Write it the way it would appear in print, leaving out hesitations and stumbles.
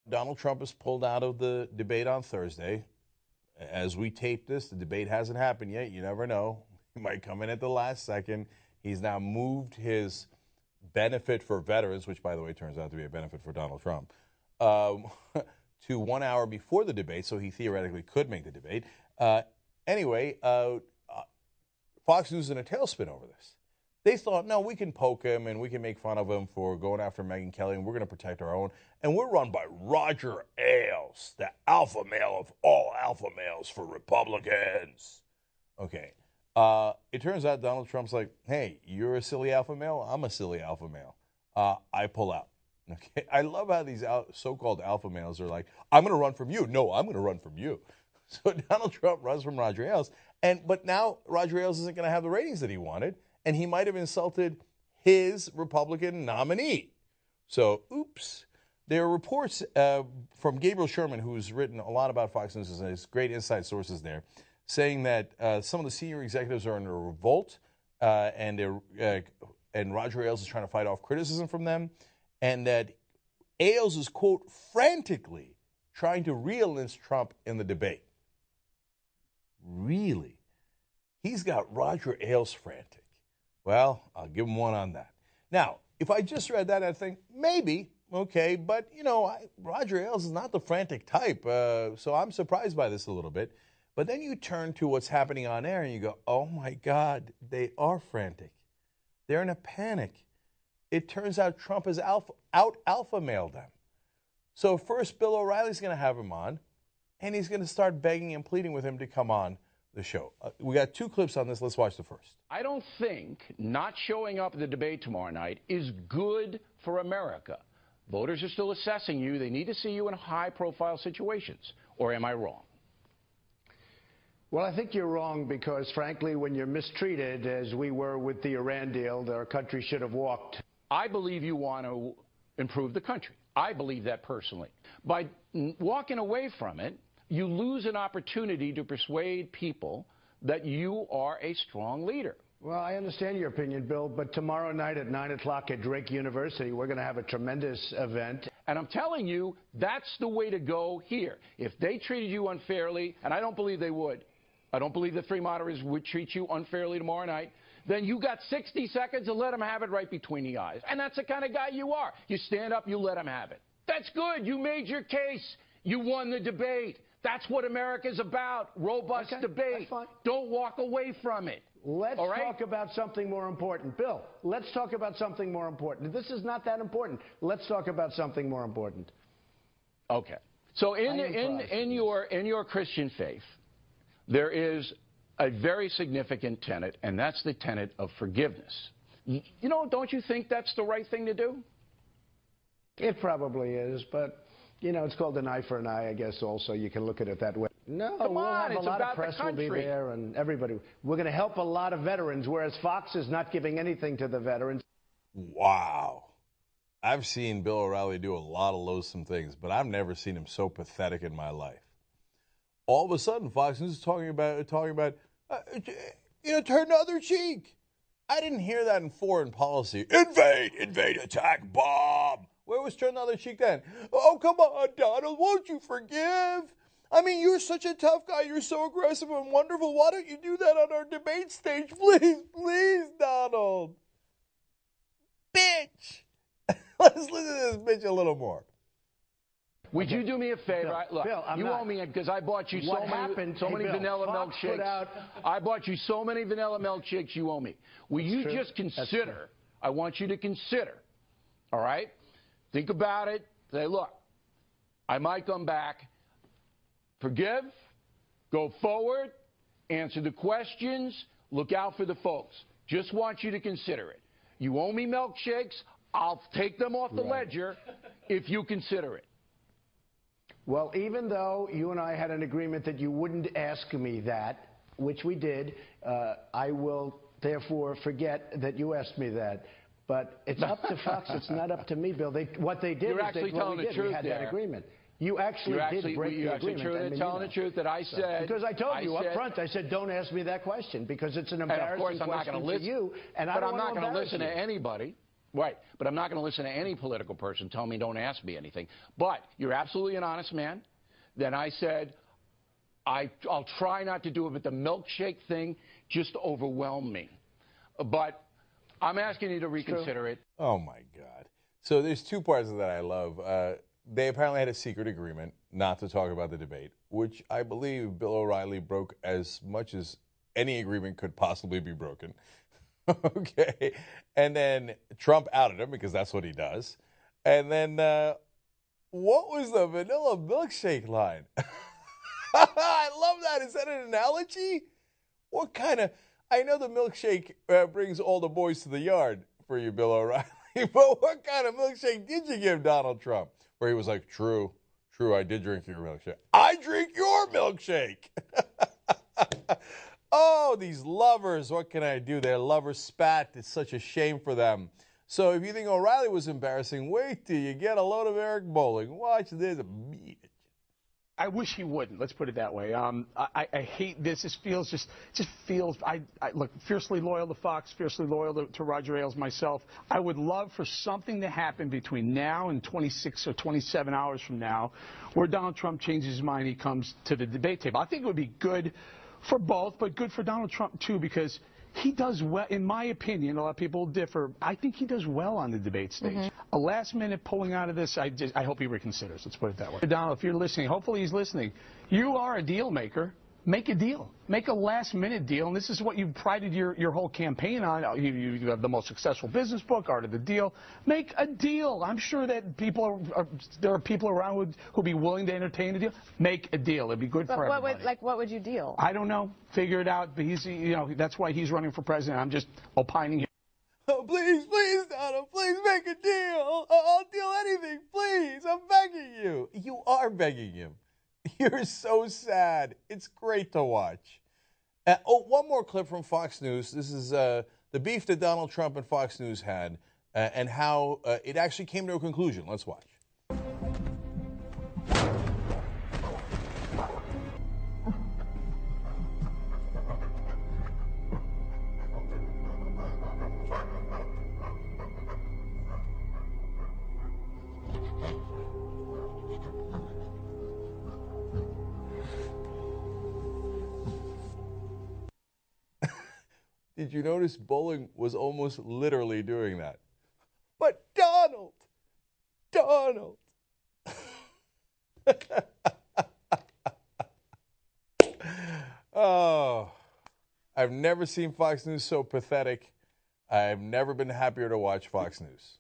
Donald Trump is pulled out of the debate on Thursday. As we tape this, the debate hasn't happened yet. You never know. He might come in at the last second. He's now moved his benefit for veterans, which, by the way, turns out to be a benefit for Donald Trump, to 1 hour before the debate, so he theoretically could make the debate. Anyway, Fox News is in a tailspin over this. They thought, no, we can poke him and we can make fun of him for going after Megyn Kelly, and we're going to protect our own. And we're run by Roger Ailes, the alpha male of all alpha males for Republicans. Okay. It turns out Donald Trump's like, hey, you're a silly alpha male. I'm a silly alpha male. I pull out. Okay. I love how these so-called alpha males are like, I'm going to run from you. No, I'm going to run from you. So Donald Trump runs from Roger Ailes. But now Roger Ailes isn't going to have the ratings that he wanted, and he might have insulted his Republican nominee. So, oops. There are reports from Gabriel Sherman, who's written a lot about Fox News and has great inside sources there, saying that some of the senior executives are in a revolt, and Roger Ailes is trying to fight off criticism from them, and that Ailes is, quote, frantically trying to re-enlist Trump in the debate. Really? He's got Roger Ailes frantic. Well, I'll give him one on that. Now, if I just read that, I'd think, maybe, okay, but, Roger Ailes is not the frantic type, so I'm surprised by this a little bit. But then you turn to what's happening on air and you go, oh, my God, they are frantic. They're in a panic. It turns out Trump has alpha mailed them. So first, Bill O'Reilly's going to have him on, and he's going to start begging and pleading with him to come on the show. We got 2 clips on this. Let's watch the first. I don't think not showing up at the debate tomorrow night is good for America. Voters are still assessing you. They need to see you in high-profile situations. Or am I wrong? Well, I think you're wrong because, frankly, when you're mistreated, as we were with the Iran deal, our country should have walked. I believe you want to improve the country. I believe that personally. By walking away from it, you lose an opportunity to persuade people that you are a strong leader. Well, I understand your opinion, Bill, but tomorrow night at 9 o'clock at Drake University, we're going to have a tremendous event. And I'm telling you, that's the way to go here. If they treated you unfairly, and I don't believe they would, I don't believe the 3 moderators would treat you unfairly tomorrow night, then you got 60 seconds to let them have it right between the eyes. And that's the kind of guy you are. You stand up, you let them have it. That's good. You made your case. You won the debate. That's what America's about, robust debate. Don't walk away from it. Let's talk about something more important. Bill, let's talk about something more important. This is not that important. Let's talk about something more important. Okay. So in your Christian faith, there is a very significant tenet, and that's the tenet of forgiveness. Don't you think that's the right thing to do? It probably is, but, it's called an eye for an eye, I guess, also. You can look at it that way. No, Come on, we'll have a lot of press will be there, and everybody. We're going to help a lot of veterans, whereas Fox is not giving anything to the veterans. Wow. I've seen Bill O'Reilly do a lot of loathsome things, but I've never seen him so pathetic in my life. All of a sudden, Fox News is talking about turn the other cheek. I didn't hear that in foreign policy. Invade, attack, bomb. Where was turn the other cheek then? Oh, come on, Donald, won't you forgive? I mean, you're such a tough guy. You're so aggressive and wonderful. Why don't you do that on our debate stage? Please, Donald. Bitch. Let's listen to this bitch a little more. Would you do me a favor? Bill, Look, Bill, you owe me because I bought you so many vanilla milkshakes. I bought you so many vanilla milkshakes you owe me. Will you just consider, I want you to consider, all right? Think about it. Say, look, I might come back. Forgive, go forward, answer the questions, look out for the folks. Just want you to consider it. You owe me milkshakes. I'll take them off the ledger if you consider it. Well, even though you and I had an agreement that you wouldn't ask me that, which we did, I will therefore forget that you asked me that. But it's up to Fox. It's not up to me, Bill. What they did You're is actually telling the truth. We had that agreement. You actually did break the agreement. You're telling the truth that I said. Because I told you up front, I said, don't ask me that question because it's an embarrassing question for you. But I'm not going to listen to anybody. Right, but I'm not going to listen to any political person tell me don't ask me anything. But you're absolutely an honest man. Then I said, I'll try not to do it, but the milkshake thing just overwhelmed me. But I'm asking you to reconsider it. Oh, my God. So there's two parts of that I love. They apparently had a secret agreement not to talk about the debate, which I believe Bill O'Reilly broke as much as any agreement could possibly be broken. Okay. And then Trump outed him because that's what he does. And then what was the vanilla milkshake line? I love that. Is that an analogy? What kind of... I know the milkshake brings all the boys to the yard for you, Bill O'Reilly, but what kind of milkshake did you give Donald Trump? Where he was like, true, I did drink your milkshake. I drink your milkshake. Oh, these lovers, what can I do? Their lover spat. It's such a shame for them. So if you think O'Reilly was embarrassing, wait till you get a load of Eric Bolling. Watch this. I wish he wouldn't. Let's put it that way. I hate this. This feels I look, fiercely loyal to Fox, fiercely loyal to Roger Ailes myself. I would love for something to happen between now and 26 or 27 hours from now where Donald Trump changes his mind. He comes to the debate table. I think it would be good for both, but good for Donald Trump, too, because he does well, in my opinion. A lot of people differ. I think he does well on the debate stage. A last-minute pulling out of this, I hope he reconsiders. Let's put it that way. Donald, if you're listening, hopefully he's listening. You are a deal maker. Make a deal. Make a last-minute deal, and this is what you've prided your whole campaign on. You have the most successful business book, Art of the Deal. Make a deal. I'm sure that there are people around who'd be willing to entertain a deal. Make a deal. It'd be good for everybody. What would you deal? I don't know. Figure it out. But that's why he's running for president. I'm just opining here. Oh, please, Donald, please make a deal. I'll deal anything, please. I'm begging you. You are begging him. You're so sad. It's great to watch. One more clip from Fox News. This is the beef that Donald Trump and Fox News had and how it actually came to a conclusion. Let's watch. Did you notice Bolling was almost literally doing that? But Donald! Oh, I've never seen Fox News so pathetic. I've never been happier to watch Fox News.